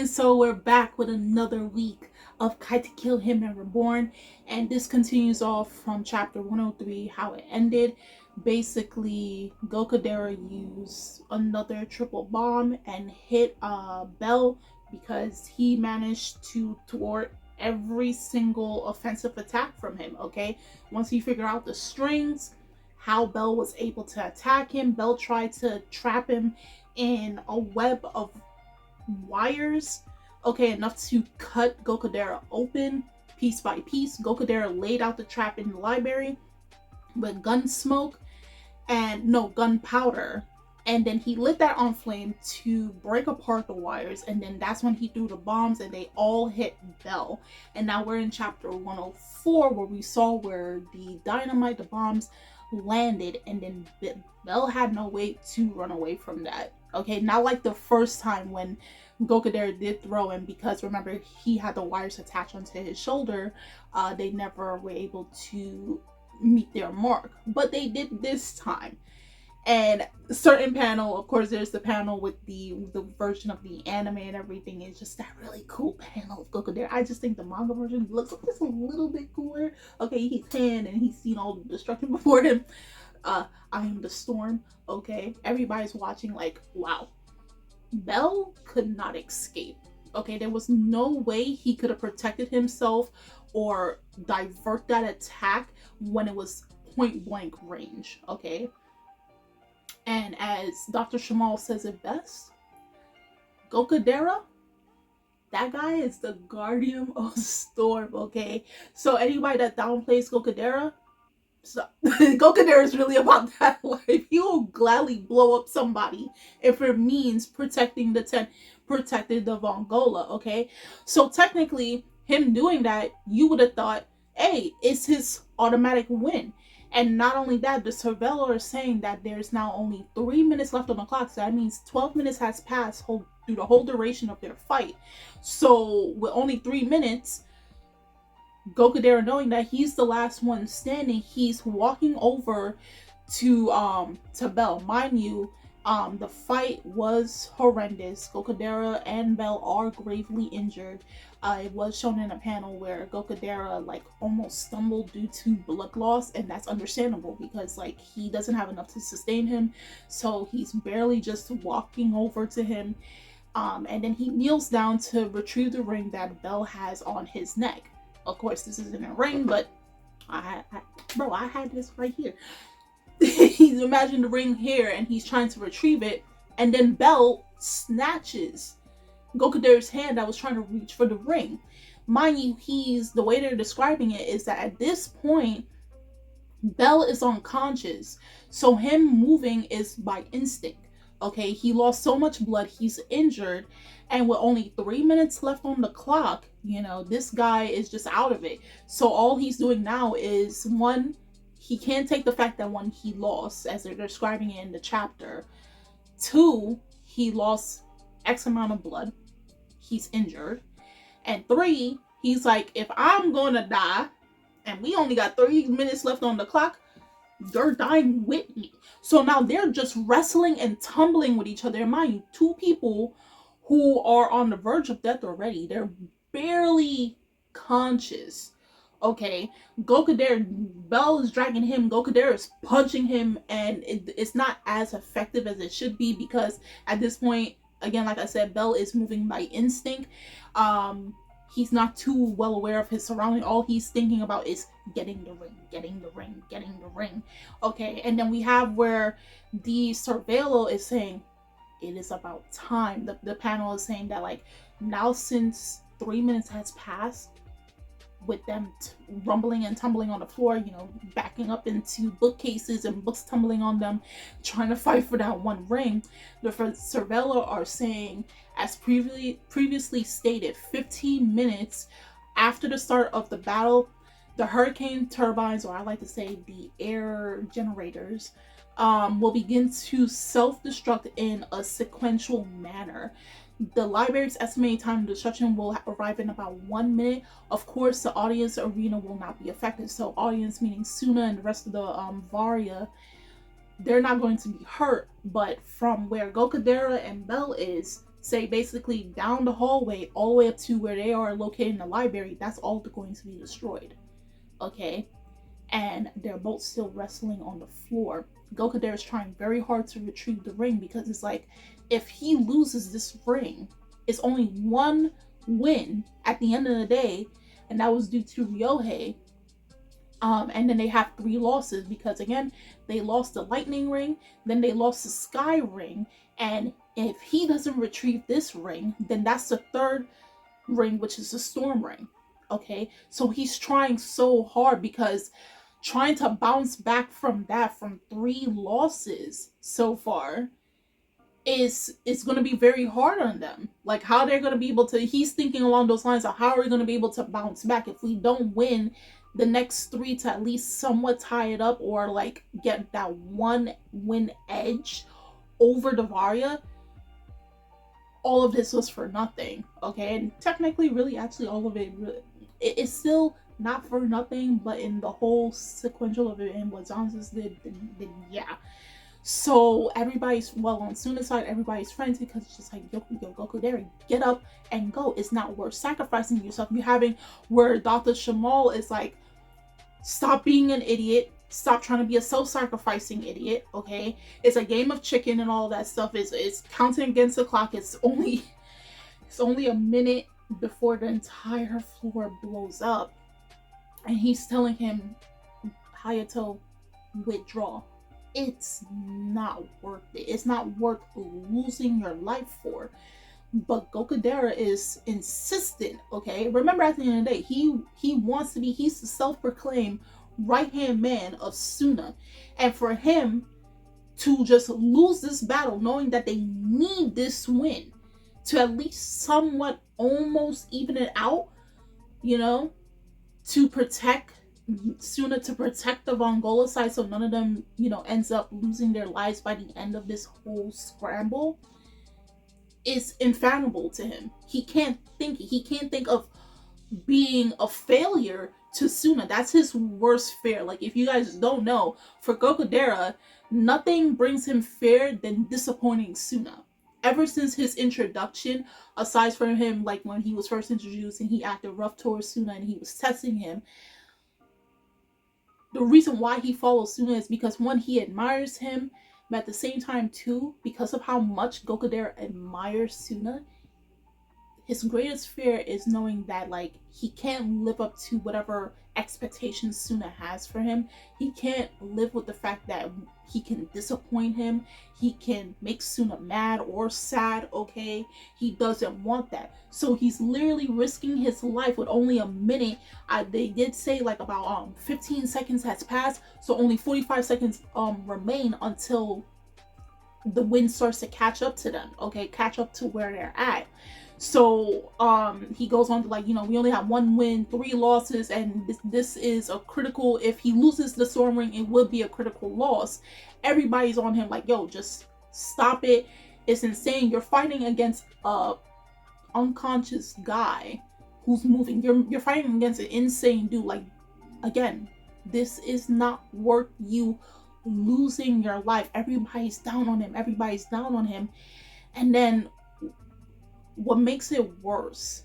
And so we're back with another week of Katekyo Hitman REBORN, and this continues off from chapter 103, how it ended. Basically, Gokudera used another triple bomb and hit Bell because he managed to thwart every single offensive attack from him, okay? Once he figured out the strings, how Bell was able to attack him, Bell tried to trap him in a web of wires, okay, enough to cut Gokudera open piece by piece. Gokudera laid out the trap in the library with gunpowder, and then he lit that on flame to break apart the wires, and then that's when he threw the bombs and they all hit Bell. And now we're in chapter 104 where we saw where the bombs landed, and then Bell had no way to run away from that. Okay, not like the first time when Gokudera did throw him, because remember, he had the wires attached onto his shoulder. They never were able to meet their mark, but they did this time. And certain panel, of course, there's the panel with the version of the anime and everything. It's just that really cool panel of Gokudera. I just think the manga version looks just a little bit cooler. Okay, he's 10 and he's seen all the destruction before him. I am the storm. Okay, everybody's watching like, wow, Bell could not escape. Okay, there was no way he could have protected himself or divert that attack when it was point blank range. Okay, and as Dr. Shamal says it best, Gokudera, that guy is the guardian of storm. Okay, so anybody that downplays Gokudera, so Gokudera is really about that life. He will gladly blow up somebody if it means protecting the Vongola, okay? So technically, him doing that, you would have thought, hey, it's his automatic win. And not only that, the surveillor is saying that there's now only 3 minutes left on the clock. So that means 12 minutes has passed through the whole duration of their fight. So with only 3 minutes, Gokudera, knowing that he's the last one standing, he's walking over to Bell. Mind you, the fight was horrendous. Gokudera and Bell are gravely injured. It was shown in a panel where Gokudera like almost stumbled due to blood loss, and that's understandable because like he doesn't have enough to sustain him, so he's barely just walking over to him, and then he kneels down to retrieve the ring that Bell has on his neck. Of course, this isn't a ring, but I had this right here. He's imagined the ring here, and he's trying to retrieve it, and then Bell snatches Gokudera's hand that was trying to reach for the ring. Mind you, the way they're describing it is that at this point, Bell is unconscious, so him moving is by instinct. Okay, he lost so much blood, he's injured, and with only 3 minutes left on the clock, you know, this guy is just out of it. So all he's doing now is, one, he can't take the fact that one, he lost, as they're describing it in the chapter. Two, he lost X amount of blood. He's injured. And three, he's like, if I'm gonna die, and we only got 3 minutes left on the clock, you're dying with me. So now they're just wrestling and tumbling with each other. And mind you, two people who are on the verge of death already. They're barely conscious. Okay, Bell is dragging him, Gokudera is punching him, and it's not as effective as it should be because at this point, again, like I said, Bell is moving by instinct. He's not too well aware of his surroundings. All he's thinking about is getting the ring, getting the ring, getting the ring. Okay, and then we have where the surveillor is saying, it is about time. The panel is saying that, like, now since 3 minutes has passed, with them rumbling and tumbling on the floor, you know, backing up into bookcases and books tumbling on them, trying to fight for that one ring, the surveillor are saying, as previously stated, 15 minutes after the start of the battle, the hurricane turbines, or I like to say the air generators, will begin to self-destruct in a sequential manner. The library's estimated time of destruction will arrive in about 1 minute. Of course, the audience arena will not be affected. So audience meaning Tsuna and the rest of the Varia, they're not going to be hurt. But from where Gokudera and Bell is say basically down the hallway all the way up to where they are located in the library, that's all going to be destroyed. Okay? And they're both still wrestling on the floor. Gokuder is trying very hard to retrieve the ring because it's like, if he loses this ring, it's only one win at the end of the day, and that was due to Ryohei. And then they have 3 losses because, again, they lost the lightning ring, then they lost the sky ring, and if he doesn't retrieve this ring, then that's the 3rd ring, which is the storm ring. Okay, so he's trying so hard because trying to bounce back from that, from 3 losses so far, is going to be very hard on them. Like, how they're going to be able to, he's thinking along those lines of, how are we going to be able to bounce back if we don't win the next 3 to at least somewhat tie it up, or like get that 1 win edge over Davaria? All of this was for nothing. Okay, and technically, really, actually, all of it, it's still not for nothing, but in the whole sequential of it and what Zanzas did, then yeah. So everybody's, well, on Tsuna's side, everybody's frantic because it's just like, yo, Gokuder, get up and go. It's not worth sacrificing yourself. You're having where Dr. Shamal is like, stop being an idiot. Stop trying to be a self-sacrificing idiot, okay? It's a game of chicken and all that stuff. It's counting against the clock. It's only a minute before the entire floor blows up. And he's telling him, Hayato, withdraw. It's not worth it. It's not worth losing your life for. But Gokuder is insistent, okay? Remember, at the end of the day, he wants to be, he's the self-proclaimed right-hand man of Tsuna. And for him to just lose this battle, knowing that they need this win to at least somewhat almost even it out, you know, to protect Tsuna, to protect the Vongola side so none of them, you know, ends up losing their lives by the end of this whole scramble, is infathomable to him. He can't think of being a failure to Tsuna. That's his worst fear. Like, if you guys don't know, for Gokuder, nothing brings him fear than disappointing Tsuna. Ever since his introduction, aside from him, like when he was first introduced and he acted rough towards Tsuna and he was testing him, the reason why he follows Tsuna is because, one, he admires him, but at the same time too, because of how much Gokuder admires Tsuna, his greatest fear is knowing that, like, he can't live up to whatever expectations Tsuna has for him. He can't live with the fact that he can disappoint him. He can make Tsuna mad or sad, okay? He doesn't want that. So he's literally risking his life with only a minute. They did say like about 15 seconds has passed, so only 45 seconds remain until the wind starts to catch up to them, okay? Catch up to where they're at. So he goes on to, like, you know, we only have 1 win, 3 losses, and this is a critical, if he loses the storm ring, it would be a critical loss. Everybody's on him like, yo, just stop it. It's insane. You're fighting against a unconscious guy who's moving. You're fighting against an insane dude. Like, again, this is not worth you losing your life. Everybody's down on him. Everybody's down on him. And then what makes it worse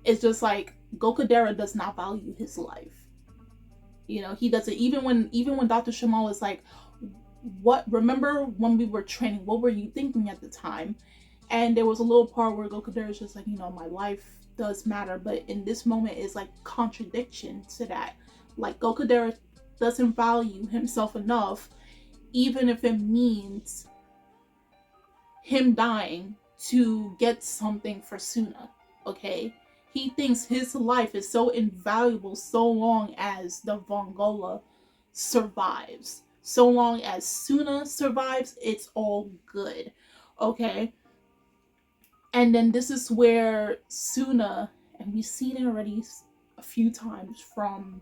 is just like, Gokuder does not value his life. You know, he doesn't, even when Dr. Shamal is like, remember when we were training, what were you thinking at the time? And there was a little part where Gokuder is just like, you know, my life does matter, but in this moment is like contradiction to that. Like, Gokuder doesn't value himself enough, even if it means him dying to get something for Tsuna, okay? He thinks his life is so invaluable so long as the Vongola survives. So long as Tsuna survives, it's all good, okay? And then this is where Tsuna, and we've seen it already a few times from,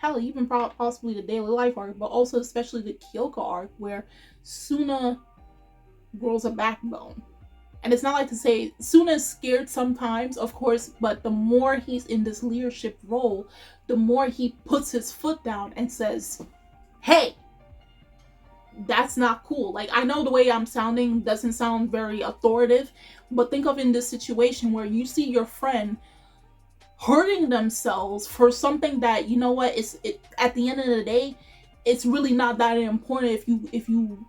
hell, even possibly the daily life arc, but also especially the Kyoka arc, where Tsuna grows a backbone. And it's not like to say Tsuna is scared sometimes, of course, but the more he's in this leadership role, the more he puts his foot down and says, hey, that's not cool. Like, I know the way I'm sounding doesn't sound very authoritative, but think of in this situation where you see your friend hurting themselves for something that, you know what, at the end of the day, it's really not that important. If you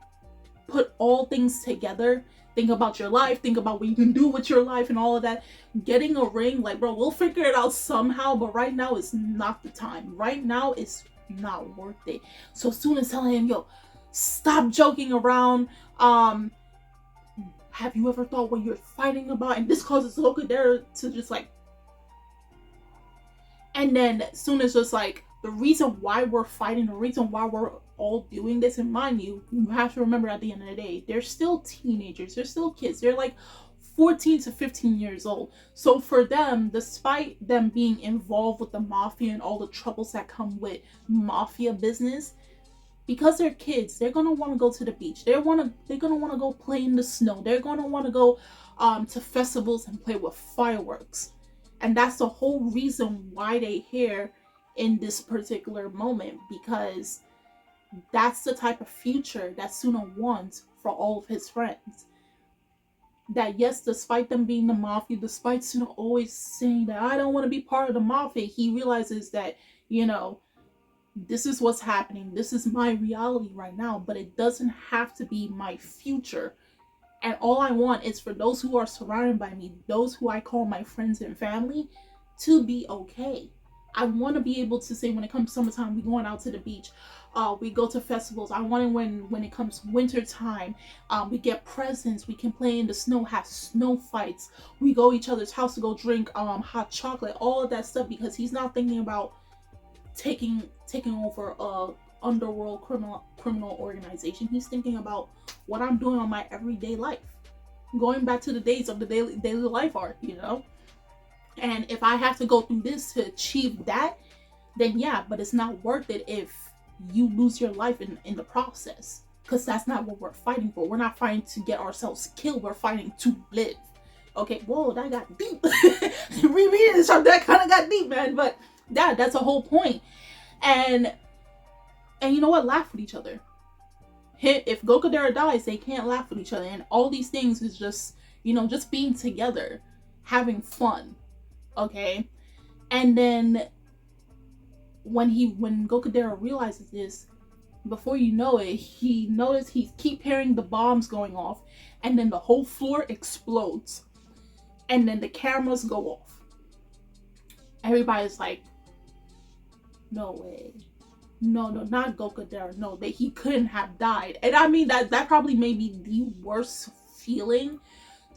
put all things together, think about your life, think about what you can do with your life and all of that. Getting a ring, like, bro, we'll figure it out somehow, but right now is not the time. Right now it's not worth it. So Tsuna's telling him, yo, stop joking around. Have you ever thought what you're fighting about? And this causes Okudera to just like, and then Tsuna's just like, the reason why we're fighting, the reason why we're all doing this, and mind you, you have to remember at the end of the day, they're still teenagers, they're still kids, they're like 14 to 15 years old. So for them, despite them being involved with the mafia and all the troubles that come with mafia business, because they're kids, they're gonna want to go to the beach, they're gonna want to go play in the snow, they're gonna want to go to festivals and play with fireworks. And that's the whole reason why they here in this particular moment, because that's the type of future that Tsuna wants for all of his friends. That yes, despite them being the mafia, despite Tsuna always saying that I don't want to be part of the mafia, he realizes that, you know, this is what's happening, this is my reality right now, but it doesn't have to be my future. And all I want is for those who are surrounded by me, those who I call my friends and family, to be okay. I want to be able to say, when it comes summertime, we going out to the beach, we go to festivals. I want it when it comes winter time, we get presents, we can play in the snow, have snow fights, we go each other's house to go drink hot chocolate, all of that stuff, because he's not thinking about taking over a underworld criminal organization. He's thinking about what I'm doing on my everyday life, going back to the days of the daily life art, you know. And if I have to go through this to achieve that, then yeah, but it's not worth it if you lose your life in the process, because that's not what we're fighting for. We're not fighting to get ourselves killed, we're fighting to live. Okay, whoa, that got deep. Rereading this, that kind of got deep, man, but that's a whole point. And you know what? Laugh with each other. If Gokudera dies, they can't laugh with each other. And all these things is just, you know, just being together, having fun. Okay? And then when Gokudera realizes this, before you know it, he noticed he keep hearing the bombs going off, and then the whole floor explodes. And then the cameras go off. Everybody's like, no way. No, not Gokudera. No, that he couldn't have died. And I mean, that probably may be the worst feeling,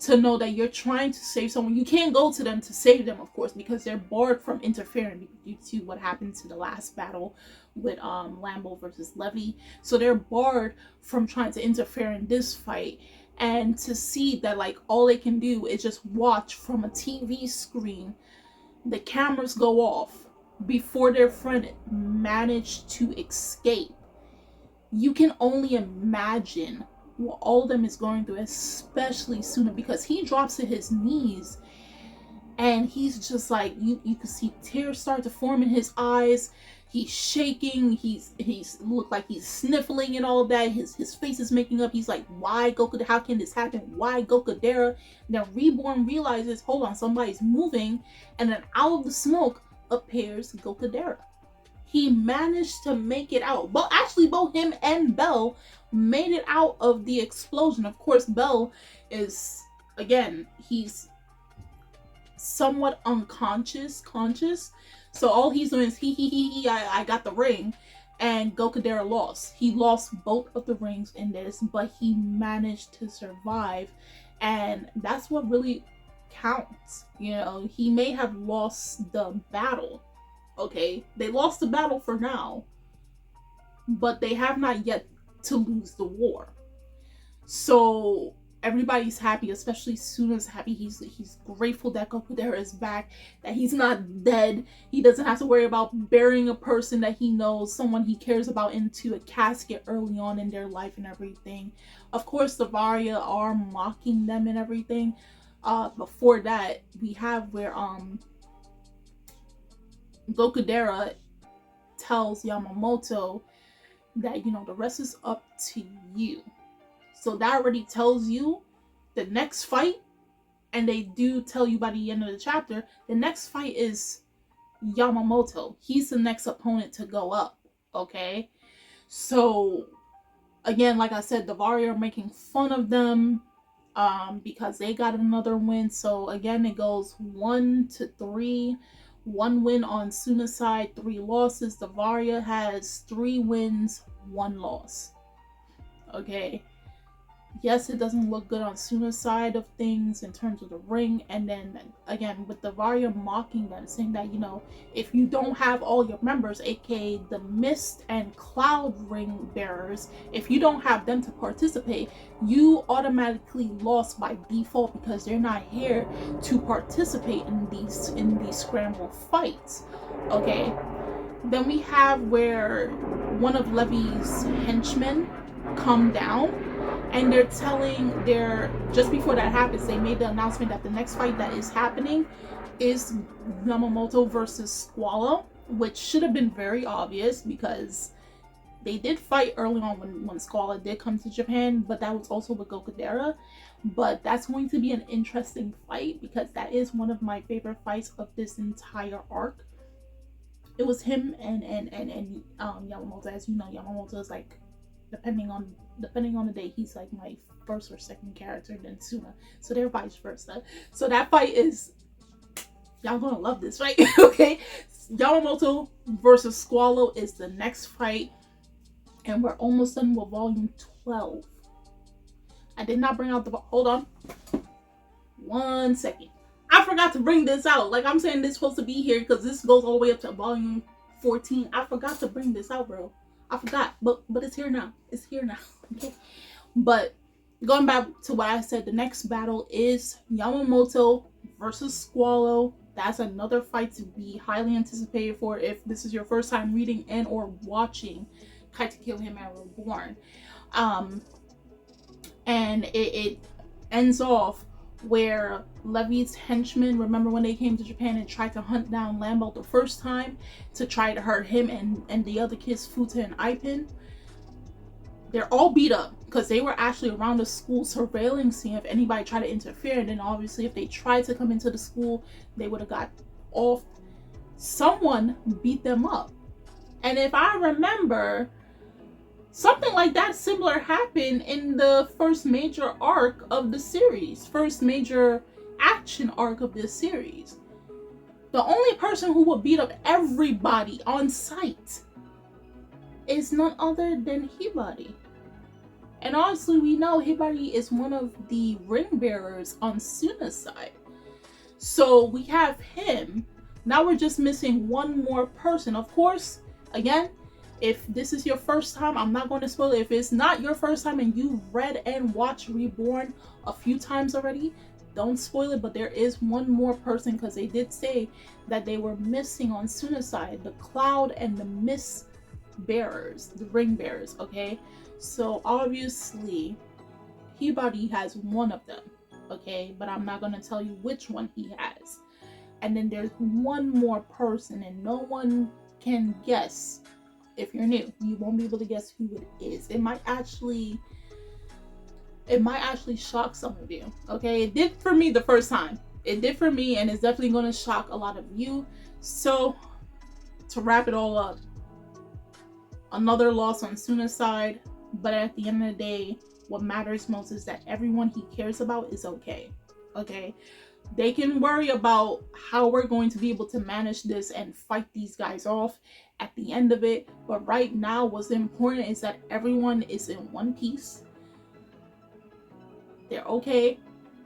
to know that you're trying to save someone. You can't go to them to save them, of course, because they're barred from interfering due to what happened to the last battle with Lambo versus Levy. So they're barred from trying to interfere in this fight. And to see that, like, all they can do is just watch from a TV screen the cameras go off before their friend managed to escape. You can only imagine what all of them is going through, especially Tsuna, because he drops to his knees and he's just like, you can see tears start to form in his eyes. He's shaking, he's look like he's sniffling and all of that. His face is making up. He's like, why Gokudera? How can this happen? Why Gokudera? Then Reborn realizes, hold on, somebody's moving, and then out of the smoke appears Gokudera. He managed to make it out. But actually, both him and Bell made it out of the explosion. Of course, Bell is, again, he's somewhat conscious. So all he's doing is I got the ring. And Gokudera lost. He lost both of the rings in this, but he managed to survive. And that's what really counts. You know, he may have lost the battle. Okay, they lost the battle for now, but they have not yet to lose the war. So everybody's happy, especially Tsuna's happy. He's grateful that Gokudera is back, that he's not dead. He doesn't have to worry about burying a person that he knows, someone he cares about, into a casket early on in their life and everything. Of course, the Varia are mocking them and everything. Before that, we have where Gokudera tells Yamamoto that, you know, the rest is up to you. So that already tells you the next fight, and they do tell you by the end of the chapter, the next fight is Yamamoto. He's the next opponent to go up, okay? So, again, like I said, the Varia are making fun of them because they got another win. So, again, it goes 1-3. 1 win on Tsuna's side, 3 losses. The Varia has 3 wins, 1 loss. Okay. Yes, it doesn't look good on Tsuna's side of things in terms of the ring. And then, again, with the Varia mocking them, saying that, you know, if you don't have all your members, aka the Mist and Cloud ring bearers, if you don't have them to participate, you automatically lost by default because they're not here to participate in these scramble fights. Okay. Then we have where one of Levy's henchmen come down. And just before that happens, they made the announcement that the next fight that is happening is Yamamoto versus Squall, which should have been very obvious because they did fight early on when Squall did come to Japan, but that was also with Gokudera. But that's going to be an interesting fight because that is one of my favorite fights of this entire arc. It was him and Yamamoto. As you know, Yamamoto is like, depending on the day, he's like my first or second character than Tsuna. So they're vice versa. So that fight is, y'all gonna love this fight, okay? Yamamoto versus Squall is the next fight. And we're almost done with volume 12. I did not bring out hold on. 1 second. I forgot to bring this out. Like I'm saying, this is supposed to be here because this goes all the way up to volume 14. I forgot to bring this out, bro. I forgot, but it's here now. It's here now, okay? But going back to what I said, the next battle is Yamamoto versus Squall. That's another fight to be highly anticipated for if this is your first time reading and or watching Katekyo Hitman REBORN. And it ends off where Levy's henchmen, remember when they came to Japan and tried to hunt down Lambo the first time to try to hurt him and the other kids, Futa and Ipin? They're all beat up because they were actually around the school surveilling, seeing if anybody tried to interfere. And then obviously if they tried to come into the school, they would have got off. Someone beat them up. And if I remember, something like that similar happened in the first major arc of the series, first major action arc of this series. The only person who would beat up everybody on sight is none other than Hibari. And honestly, we know Hibari is one of the ring bearers on Tsuna's side. So we have him. Now we're just missing one more person. Of course, again, if this is your first time, I'm not going to spoil it. If it's not your first time and you've read and watched Reborn a few times already, don't spoil it. But there is one more person because they did say that they were missing on Tsuna's side, the Cloud and the Mist bearers, the ring bearers, okay? So obviously, Hibari has one of them, okay? But I'm not going to tell you which one he has. And then there's one more person and no one can guess. If you're new, you won't be able to guess who it is. It might actually shock some of you, okay? It did for me the first time. It did for me, and it's definitely going to shock a lot of you. So, to wrap it all up, another loss on Tsuna's side, but at the end of the day, what matters most is that everyone he cares about is okay, okay? They can worry about how we're going to be able to manage this and fight these guys off at the end of it. But right now, what's important is that everyone is in one piece. They're okay.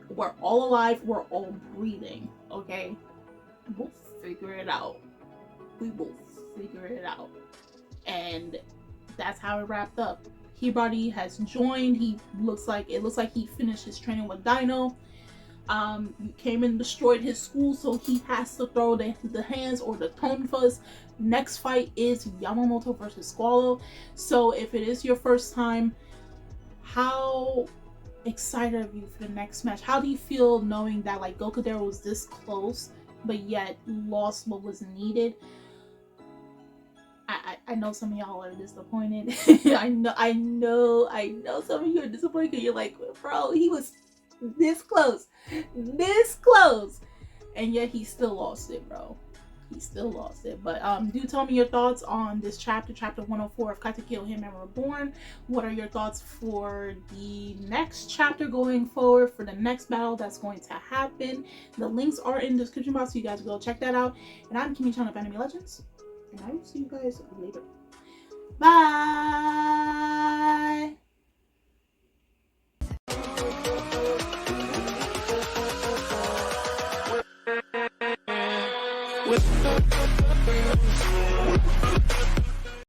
We're all alive. We're all breathing, okay? We'll figure it out. We will figure it out. And that's how it wrapped up. Hibari has joined. It looks like he finished his training with Dino. Came and destroyed his school, so he has to throw the hands or the tonfas. Next fight is Yamamoto versus Squall. So if it is your first time, how excited are you for the next match? How do you feel knowing that like Gokudera was this close but yet lost what was needed? I know some of y'all are disappointed. I know some of you are disappointed because you're like, bro, he was this close, and yet he still lost it, bro. He still lost it. But do tell me your thoughts on this chapter 104 of Katekyo Hitman REBORN. What are your thoughts for the next chapter going forward, for the next battle that's going to happen? The links are in the description box, so you guys go check that out. And I'm Kimi-chan of Anime Legends, and I will see you guys later. Bye.